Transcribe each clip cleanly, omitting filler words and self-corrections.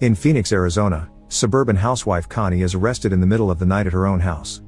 In Phoenix, Arizona, suburban housewife Connie is arrested in the middle of the night at her own house.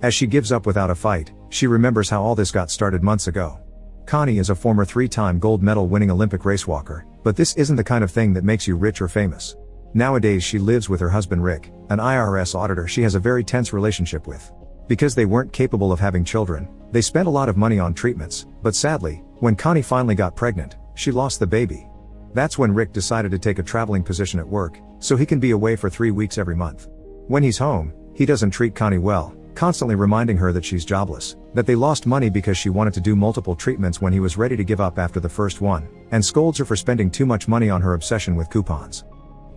As she gives up without a fight, she remembers how all this got started months ago. Connie is a former 3-time gold medal winning Olympic racewalker, but this isn't the kind of thing that makes you rich or famous. Nowadays she lives with her husband Rick, an IRS auditor she has a very tense relationship with. Because they weren't capable of having children, they spent a lot of money on treatments, but sadly, when Connie finally got pregnant, she lost the baby. That's when Rick decided to take a traveling position at work, so he can be away for 3 weeks every month. When he's home, he doesn't treat Connie well, constantly reminding her that she's jobless, that they lost money because she wanted to do multiple treatments when he was ready to give up after the first one, and scolds her for spending too much money on her obsession with coupons.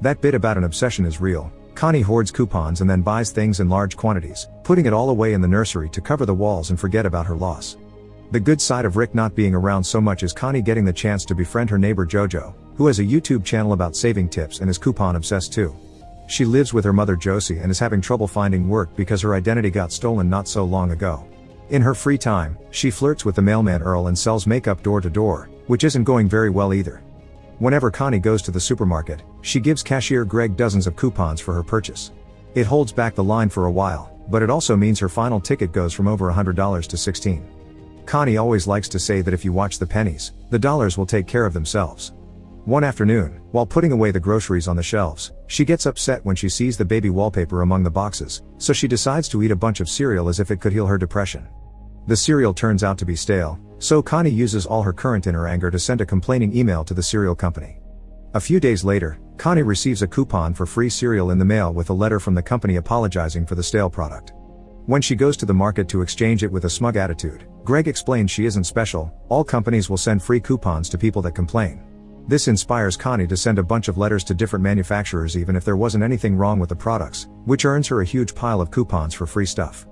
That bit about an obsession is real. Connie hoards coupons and then buys things in large quantities, putting it all away in the nursery to cover the walls and forget about her loss. The good side of Rick not being around so much is Connie getting the chance to befriend her neighbor Jojo, who has a YouTube channel about saving tips and is coupon obsessed too. She lives with her mother Josie and is having trouble finding work because her identity got stolen not so long ago. In her free time, she flirts with the mailman Earl and sells makeup door to door, which isn't going very well either. Whenever Connie goes to the supermarket, she gives cashier Greg dozens of coupons for her purchase. It holds back the line for a while, but it also means her final ticket goes from over $100 to $16. Connie always likes to say that if you watch the pennies, the dollars will take care of themselves. One afternoon, while putting away the groceries on the shelves, she gets upset when she sees the baby wallpaper among the boxes, so she decides to eat a bunch of cereal as if it could heal her depression. The cereal turns out to be stale, so Connie uses all her current inner anger to send a complaining email to the cereal company. A few days later, Connie receives a coupon for free cereal in the mail with a letter from the company apologizing for the stale product. When she goes to the market to exchange it with a smug attitude, Greg explains she isn't special, all companies will send free coupons to people that complain. This inspires Connie to send a bunch of letters to different manufacturers even if there wasn't anything wrong with the products, which earns her a huge pile of coupons for free stuff.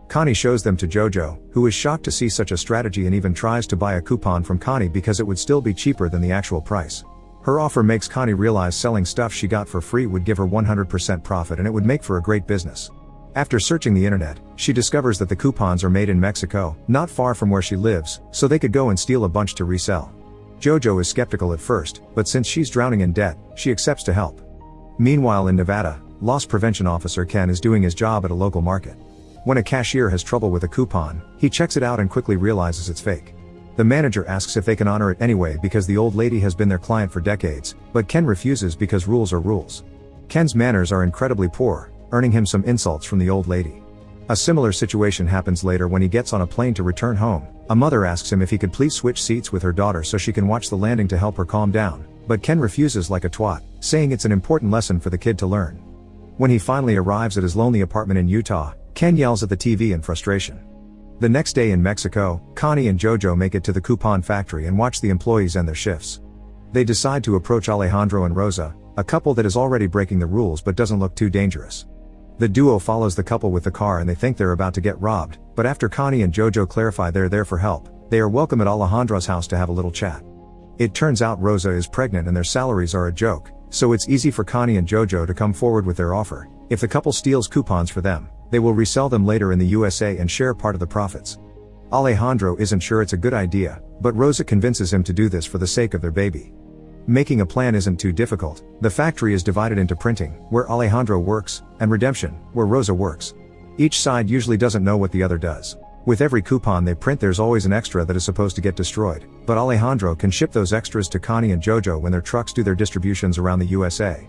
Connie shows them to Jojo, who is shocked to see such a strategy and even tries to buy a coupon from Connie because it would still be cheaper than the actual price. Her offer makes Connie realize selling stuff she got for free would give her 100% profit and it would make for a great business. After searching the internet, she discovers that the coupons are made in Mexico, not far from where she lives, so they could go and steal a bunch to resell. Jojo is skeptical at first, but since she's drowning in debt, she accepts to help. Meanwhile in Nevada, loss prevention officer Ken is doing his job at a local market. When a cashier has trouble with a coupon, he checks it out and quickly realizes it's fake. The manager asks if they can honor it anyway because the old lady has been their client for decades, but Ken refuses because rules are rules. Ken's manners are incredibly poor, earning him some insults from the old lady. A similar situation happens later when he gets on a plane to return home. A mother asks him if he could please switch seats with her daughter so she can watch the landing to help her calm down, but Ken refuses like a twat, saying it's an important lesson for the kid to learn. When he finally arrives at his lonely apartment in Utah, Ken yells at the TV in frustration. The next day in Mexico, Connie and Jojo make it to the coupon factory and watch the employees end their shifts. They decide to approach Alejandro and Rosa, a couple that is already breaking the rules but doesn't look too dangerous. The duo follows the couple with the car and they think they're about to get robbed, but after Connie and Jojo clarify they're there for help, they are welcome at Alejandro's house to have a little chat. It turns out Rosa is pregnant and their salaries are a joke, so it's easy for Connie and Jojo to come forward with their offer. If the couple steals coupons for them, they will resell them later in the USA and share part of the profits. Alejandro isn't sure it's a good idea, but Rosa convinces him to do this for the sake of their baby. Making a plan isn't too difficult. The factory is divided into printing, where Alejandro works, and redemption, where Rosa works. Each side usually doesn't know what the other does. With every coupon they print there's always an extra that is supposed to get destroyed, but Alejandro can ship those extras to Connie and Jojo when their trucks do their distributions around the USA.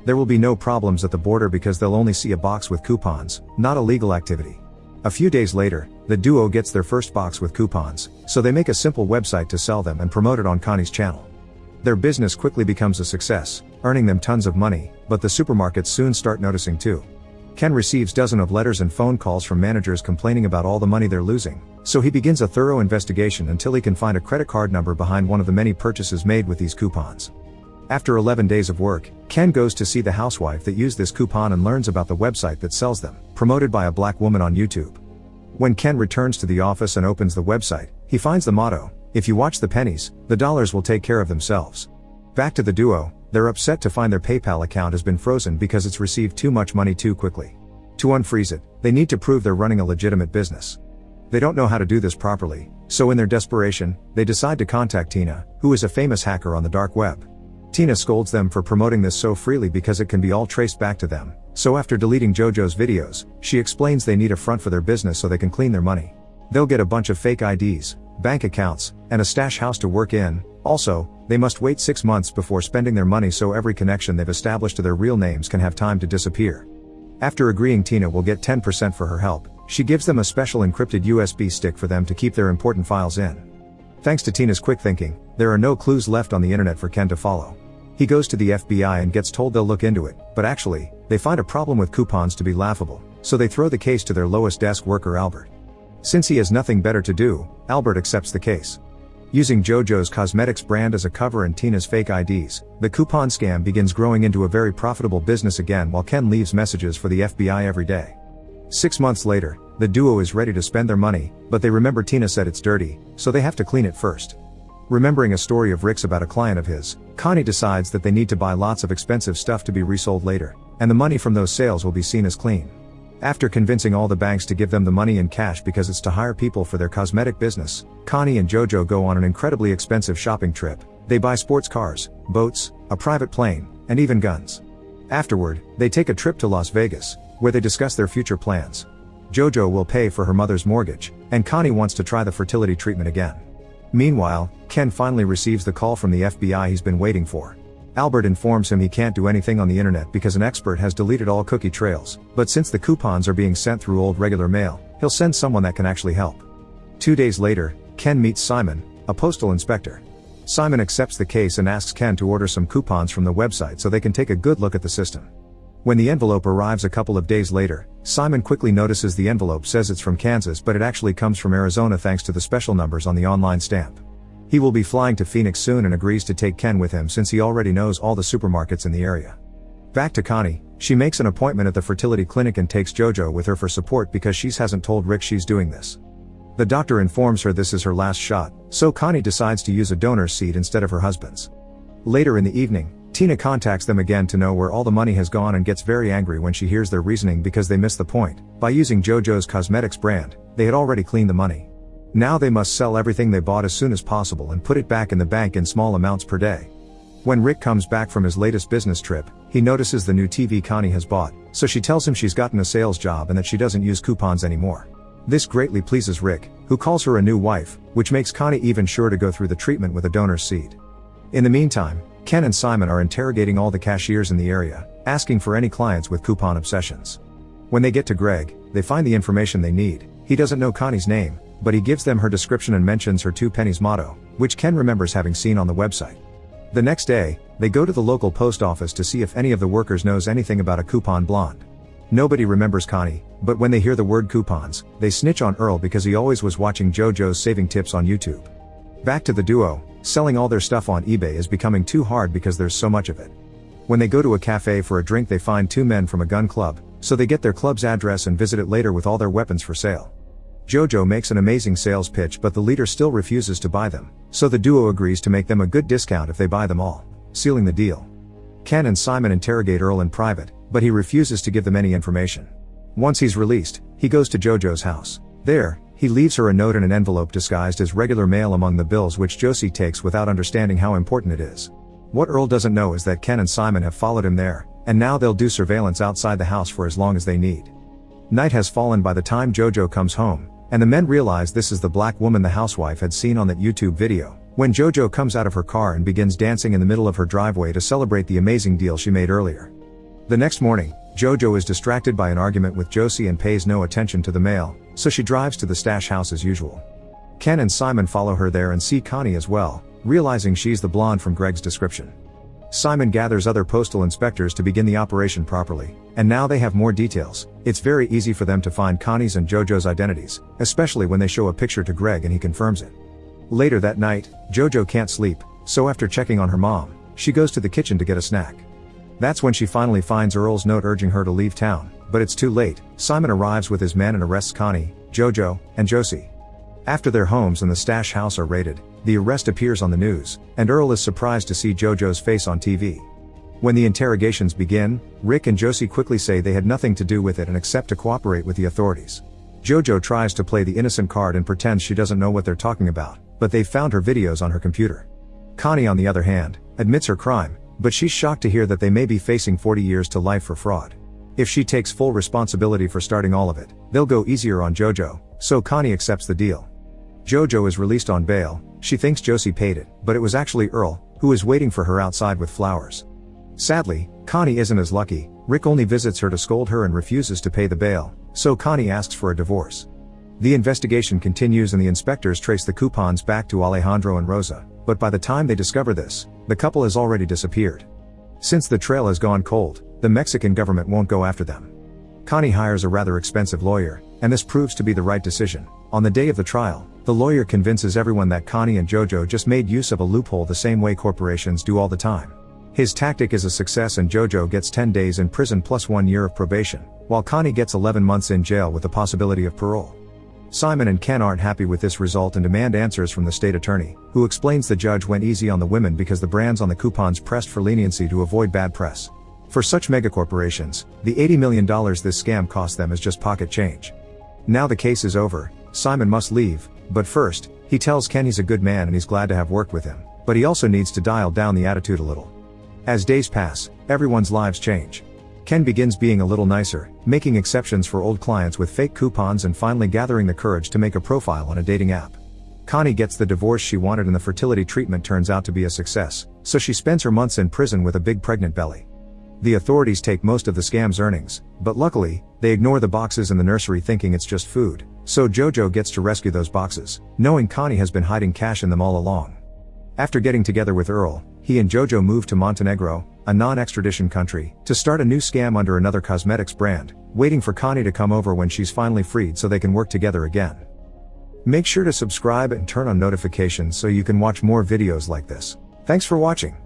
There will be no problems at the border because they'll only see a box with coupons, not a legal activity. A few days later, the duo gets their first box with coupons, so they make a simple website to sell them and promote it on Connie's channel. Their business quickly becomes a success, earning them tons of money, but the supermarkets soon start noticing too. Ken receives dozens of letters and phone calls from managers complaining about all the money they're losing, so he begins a thorough investigation until he can find a credit card number behind one of the many purchases made with these coupons. After 11 days of work, Ken goes to see the housewife that used this coupon and learns about the website that sells them, promoted by a black woman on YouTube. When Ken returns to the office and opens the website, he finds the motto, "If you watch the pennies, the dollars will take care of themselves." Back to the duo, they're upset to find their PayPal account has been frozen because it's received too much money too quickly. To unfreeze it, they need to prove they're running a legitimate business. They don't know how to do this properly, so in their desperation, they decide to contact Tina, who is a famous hacker on the dark web. Tina scolds them for promoting this so freely because it can be all traced back to them, so after deleting JoJo's videos, she explains they need a front for their business so they can clean their money. They'll get a bunch of fake IDs, bank accounts, and a stash house to work in. Also, they must wait 6 months before spending their money so every connection they've established to their real names can have time to disappear. After agreeing Tina will get 10% for her help, she gives them a special encrypted USB stick for them to keep their important files in. Thanks to Tina's quick thinking, there are no clues left on the internet for Ken to follow. He goes to the FBI and gets told they'll look into it, but actually, they find a problem with coupons to be laughable, so they throw the case to their lowest desk worker Albert. Since he has nothing better to do, Albert accepts the case. Using JoJo's cosmetics brand as a cover and Tina's fake IDs, the coupon scam begins growing into a very profitable business again while Ken leaves messages for the FBI every day. 6 months later, the duo is ready to spend their money, but they remember Tina said it's dirty, so they have to clean it first. Remembering a story of Rick's about a client of his, Connie decides that they need to buy lots of expensive stuff to be resold later, and the money from those sales will be seen as clean. After convincing all the banks to give them the money in cash because it's to hire people for their cosmetic business, Connie and JoJo go on an incredibly expensive shopping trip. They buy sports cars, boats, a private plane, and even guns. Afterward, they take a trip to Las Vegas, where they discuss their future plans. JoJo will pay for her mother's mortgage, and Connie wants to try the fertility treatment again. Meanwhile, Ken finally receives the call from the FBI he's been waiting for. Albert informs him he can't do anything on the internet because an expert has deleted all cookie trails, but since the coupons are being sent through old regular mail, he'll send someone that can actually help. 2 days later, Ken meets Simon, a postal inspector. Simon accepts the case and asks Ken to order some coupons from the website so they can take a good look at the system. When the envelope arrives a couple of days later, Simon quickly notices the envelope says it's from Kansas but it actually comes from Arizona thanks to the special numbers on the online stamp. He will be flying to Phoenix soon and agrees to take Ken with him since he already knows all the supermarkets in the area. Back to Connie, she makes an appointment at the fertility clinic and takes JoJo with her for support because she hasn't told Rick she's doing this. The doctor informs her this is her last shot, so Connie decides to use a donor's seed instead of her husband's. Later in the evening, Tina contacts them again to know where all the money has gone and gets very angry when she hears their reasoning because they missed the point. By using JoJo's cosmetics brand, they had already cleaned the money. Now they must sell everything they bought as soon as possible and put it back in the bank in small amounts per day. When Rick comes back from his latest business trip, he notices the new TV Connie has bought, so she tells him she's gotten a sales job and that she doesn't use coupons anymore. This greatly pleases Rick, who calls her a new wife, which makes Connie even sure to go through the treatment with a donor's seed. In the meantime, Ken and Simon are interrogating all the cashiers in the area, asking for any clients with coupon obsessions. When they get to Greg, they find the information they need. He doesn't know Connie's name, but he gives them her description and mentions her 2 pennies motto, which Ken remembers having seen on the website. The next day, they go to the local post office to see if any of the workers knows anything about a coupon blonde. Nobody remembers Connie, but when they hear the word coupons, they snitch on Earl because he always was watching JoJo's saving tips on YouTube. Back to the duo, selling all their stuff on eBay is becoming too hard because there's so much of it. When they go to a cafe for a drink they find 2 men from a gun club, so they get their club's address and visit it later with all their weapons for sale. JoJo makes an amazing sales pitch but the leader still refuses to buy them, so the duo agrees to make them a good discount if they buy them all, sealing the deal. Ken and Simon interrogate Earl in private, but he refuses to give them any information. Once he's released, he goes to JoJo's house. There, he leaves her a note in an envelope disguised as regular mail among the bills which Josie takes without understanding how important it is. What Earl doesn't know is that Ken and Simon have followed him there, and now they'll do surveillance outside the house for as long as they need. Night has fallen by the time JoJo comes home, and the men realize this is the black woman the housewife had seen on that YouTube video, when JoJo comes out of her car and begins dancing in the middle of her driveway to celebrate the amazing deal she made earlier. The next morning, JoJo is distracted by an argument with Josie and pays no attention to the mail, so she drives to the stash house as usual. Ken and Simon follow her there and see Connie as well, realizing she's the blonde from Greg's description. Simon gathers other postal inspectors to begin the operation properly, and now they have more details. It's very easy for them to find Connie's and JoJo's identities, especially when they show a picture to Greg and he confirms it. Later that night, JoJo can't sleep, so after checking on her mom, she goes to the kitchen to get a snack. That's when she finally finds Earl's note urging her to leave town, but it's too late. Simon arrives with his men and arrests Connie, JoJo, and Josie. After their homes and the stash house are raided, the arrest appears on the news, and Earl is surprised to see JoJo's face on TV. When the interrogations begin, Rick and Josie quickly say they had nothing to do with it and accept to cooperate with the authorities. JoJo tries to play the innocent card and pretends she doesn't know what they're talking about, but they've found her videos on her computer. Connie on the other hand, admits her crime, But she's shocked to hear that they may be facing 40 years to life for fraud. If she takes full responsibility for starting all of it, they'll go easier on Jojo, so Connie accepts the deal. Jojo is released on bail. She thinks Josie paid it, but it was actually Earl, who is waiting for her outside with flowers. Sadly, Connie isn't as lucky. Rick only visits her to scold her and refuses to pay the bail, so Connie asks for a divorce. The investigation continues and the inspectors trace the coupons back to Alejandro and Rosa, but by the time they discover this, the couple has already disappeared. Since the trail has gone cold, the Mexican government won't go after them. Connie hires a rather expensive lawyer, and this proves to be the right decision. On the day of the trial, the lawyer convinces everyone that Connie and Jojo just made use of a loophole the same way corporations do all the time. His tactic is a success and Jojo gets 10 days in prison plus 1 year of probation, while Connie gets 11 months in jail with the possibility of parole. Simon and Ken aren't happy with this result and demand answers from the state attorney, who explains the judge went easy on the women because the brands on the coupons pressed for leniency to avoid bad press. For such megacorporations, the $80 million this scam cost them is just pocket change. Now the case is over, Simon must leave, but first, he tells Ken he's a good man and he's glad to have worked with him, but he also needs to dial down the attitude a little. As days pass, everyone's lives change. Ken begins being a little nicer, making exceptions for old clients with fake coupons and finally gathering the courage to make a profile on a dating app. Connie gets the divorce she wanted and the fertility treatment turns out to be a success, so she spends her months in prison with a big pregnant belly. The authorities take most of the scam's earnings, but luckily, they ignore the boxes in the nursery thinking it's just food, so Jojo gets to rescue those boxes, knowing Connie has been hiding cash in them all along. After getting together with Earl, he and Jojo move to Montenegro, a non-extradition country, to start a new scam under another cosmetics brand, waiting for Connie to come over when she's finally freed so they can work together again. Make sure to subscribe and turn on notifications so you can watch more videos like this. Thanks for watching.